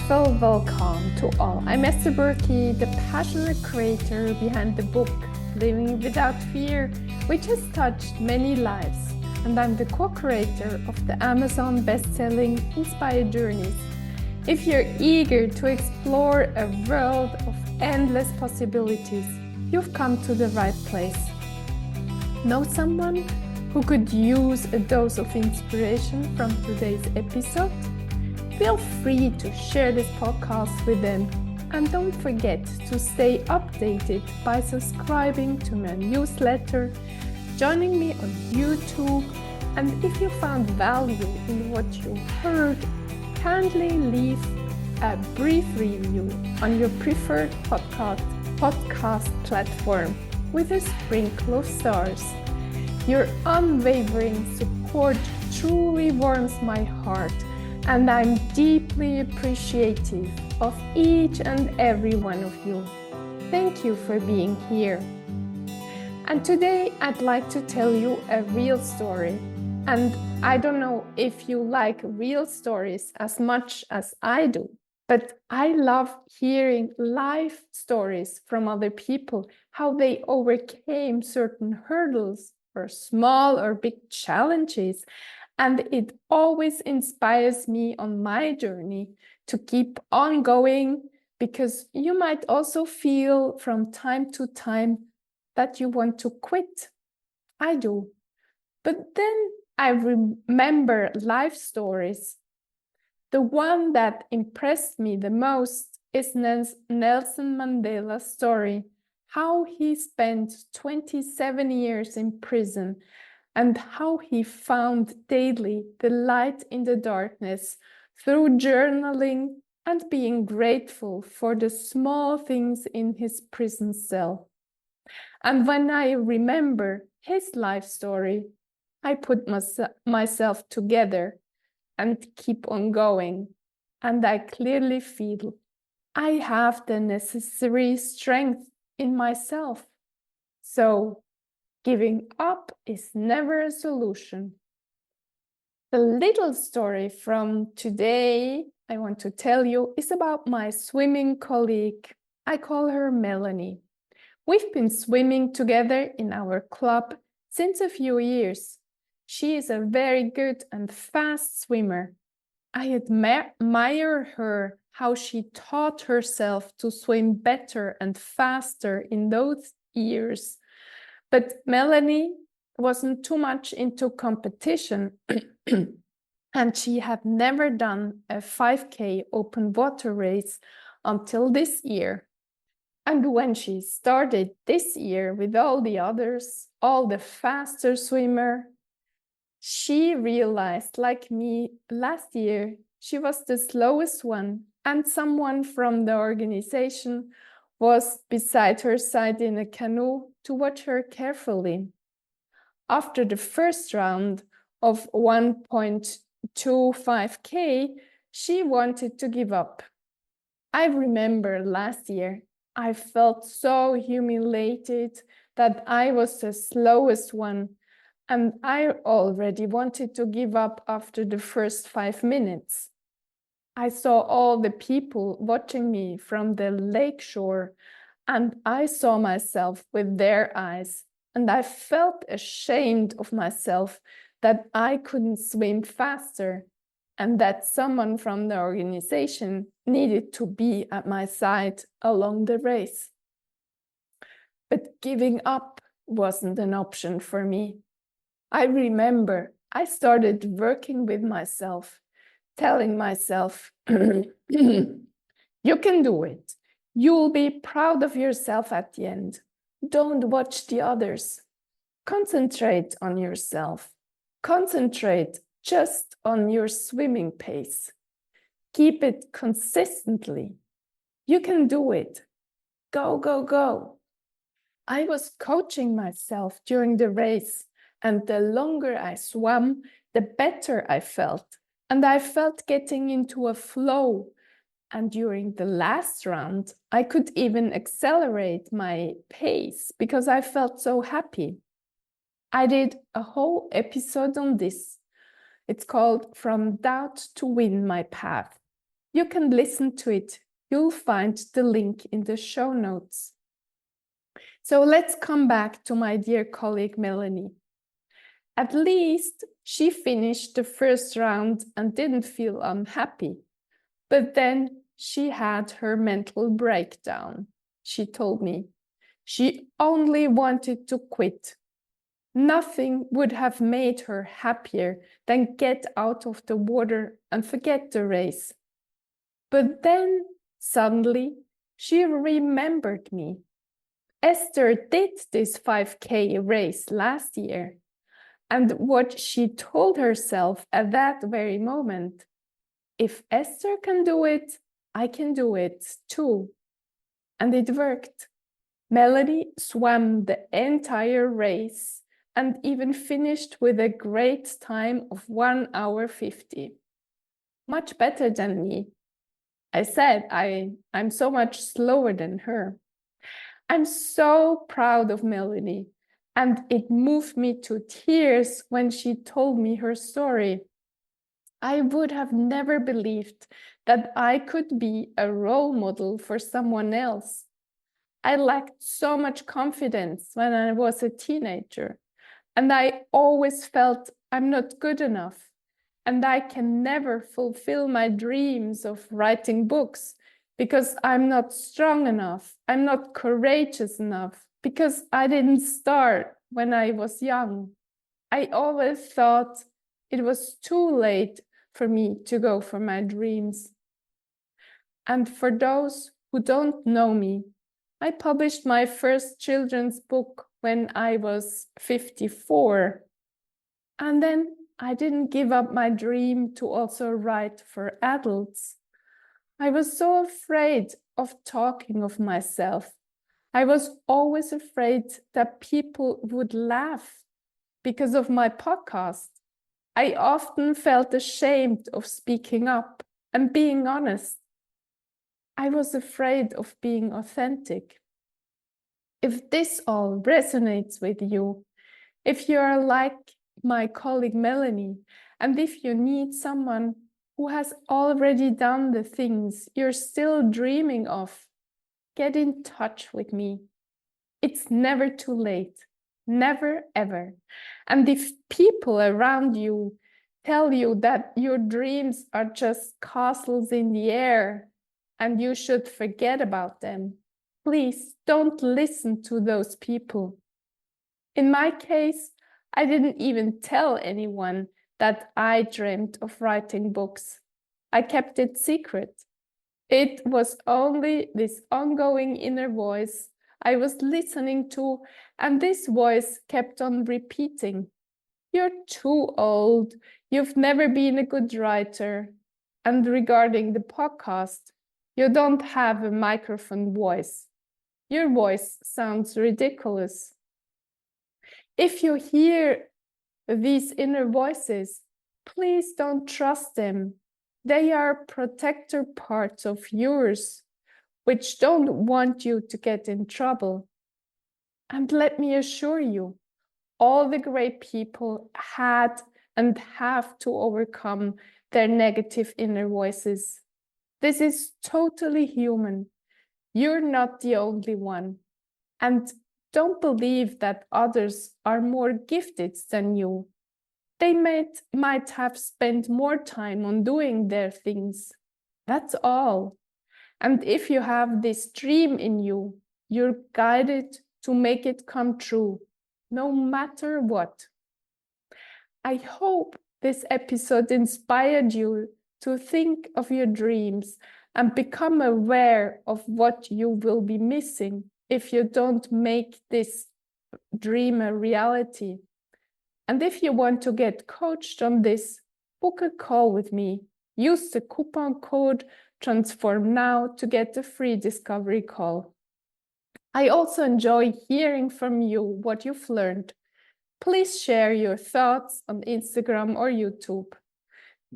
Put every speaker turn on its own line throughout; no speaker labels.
heartfelt welcome to all. I'm Esther Buerki, the passionate creator behind the book Living Without Fear, which has touched many lives. And I'm the co-creator of the Amazon best-selling Inspired Journeys. If you're eager to explore a world of endless possibilities, you've come to the right place. Know someone who could use a dose of inspiration from today's episode? Feel free to share this podcast with them. And don't forget to stay updated by subscribing to my newsletter, joining me on YouTube, and if you found value in what you heard, kindly leave a brief review on your preferred podcast platform with a sprinkle of stars. Your unwavering support truly warms my heart, and I'm deeply appreciative of each and every one of you. Thank you for being here. And today I'd like to tell you a real story. And I don't know if you like real stories as much as I do, but I love hearing life stories from other people, how they overcame certain hurdles or small or big challenges. And it always inspires me on my journey to keep on going, because you might also feel from time to time that you want to quit. I do. But then I remember life stories. The one that impressed me the most is Nelson Mandela's story, how he spent 27 years in prison and how he found daily the light in the darkness through journaling and being grateful for the small things in his prison cell. And when I remember his life story, I put myself together and keep on going. And I clearly feel I have the necessary strength in myself. So giving up is never a solution. The little story from today I want to tell you is about my swimming colleague. I call her Melanie. We've been swimming together in our club since a few years. She is a very good and fast swimmer. I admire her, how she taught herself to swim better and faster in those years. But Melanie wasn't too much into competition and she had never done a 5K open water race until this year. And when she started this year with all the others, all the faster swimmer, she realized, like me last year, she was the slowest one, and someone from the organization was beside her side in a canoe to watch her carefully. After the first round of 1.25K, she wanted to give up. I remember last year, I felt so humiliated that I was the slowest one, and I already wanted to give up after the first 5 minutes. I saw all the people watching me from the lake shore, and I saw myself with their eyes, and I felt ashamed of myself that I couldn't swim faster, and that someone from the organization needed to be at my side along the race. But giving up wasn't an option for me. I remember I started working with myself, telling myself, you can do it. You'll be proud of yourself at the end. Don't watch the others. Concentrate on yourself. Concentrate just on your swimming pace. Keep it consistently. You can do it. Go, go, go. I was coaching myself during the race, and the longer I swam, the better I felt. And I felt getting into a flow. And during the last round, I could even accelerate my pace because I felt so happy. I did a whole episode on this. It's called From Doubt to Win My Path. You can listen to it. You'll find the link in the show notes. So let's come back to my dear colleague Melanie. At least she finished the first round and didn't feel unhappy. But then she had her mental breakdown. She told me she only wanted to quit. Nothing would have made her happier than get out of the water and forget the race. But then suddenly she remembered me. Esther did this 5K race last year. And what she told herself at that very moment, if Esther can do it, I can do it too. And it worked. Melanie swam the entire race and even finished with a great time of 1 hour 50. Much better than me. I said I'm so much slower than her. I'm so proud of Melanie, and it moved me to tears when she told me her story. I would have never believed that I could be a role model for someone else. I lacked so much confidence when I was a teenager, and I always felt I'm not good enough, and I can never fulfill my dreams of writing books because I'm not strong enough, I'm not courageous enough, because I didn't start when I was young. I always thought it was too late for me to go for my dreams. And for those who don't know me, I published my first children's book when I was 54. And then I didn't give up my dream to also write for adults. I was so afraid of talking of myself. I was always afraid that people would laugh because of my podcast. I often felt ashamed of speaking up and being honest. I was afraid of being authentic. If this all resonates with you, if you are like my colleague Melanie, and if you need someone who has already done the things you're still dreaming of, get in touch with me. It's never too late. Never, ever. And if people around you tell you that your dreams are just castles in the air and you should forget about them, please don't listen to those people. In my case, I didn't even tell anyone that I dreamt of writing books. I kept it secret. It was only this ongoing inner voice I was listening to, and this voice kept on repeating, "You're too old. You've never been a good writer. And regarding the podcast, you don't have a microphone voice. Your voice sounds ridiculous." If you hear these inner voices, please don't trust them. They are protector parts of yours, which don't want you to get in trouble. And let me assure you, all the great people had and have to overcome their negative inner voices. This is totally human. You're not the only one. And don't believe that others are more gifted than you. They might have spent more time on doing their things. That's all. And if you have this dream in you, you're guided to make it come true, no matter what. I hope this episode inspired you to think of your dreams and become aware of what you will be missing if you don't make this dream a reality. And if you want to get coached on this, book a call with me. Use the coupon code Transform Now to get a free discovery call. I also enjoy hearing from you what you've learned. Please share your thoughts on Instagram or YouTube.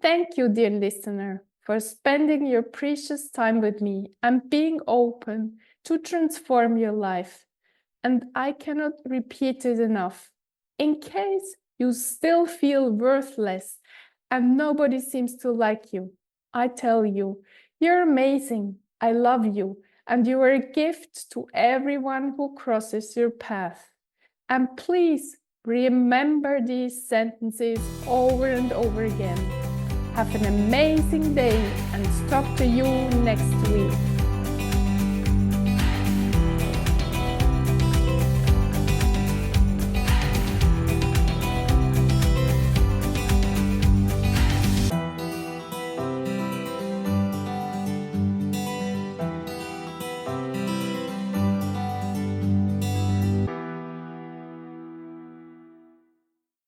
Thank you, dear listener, for spending your precious time with me and being open to transform your life. And I cannot repeat it enough. In case you still feel worthless and nobody seems to like you, I tell you, you're amazing, I love you, and you are a gift to everyone who crosses your path. And please remember these sentences over and over again. Have an amazing day and talk to you next week.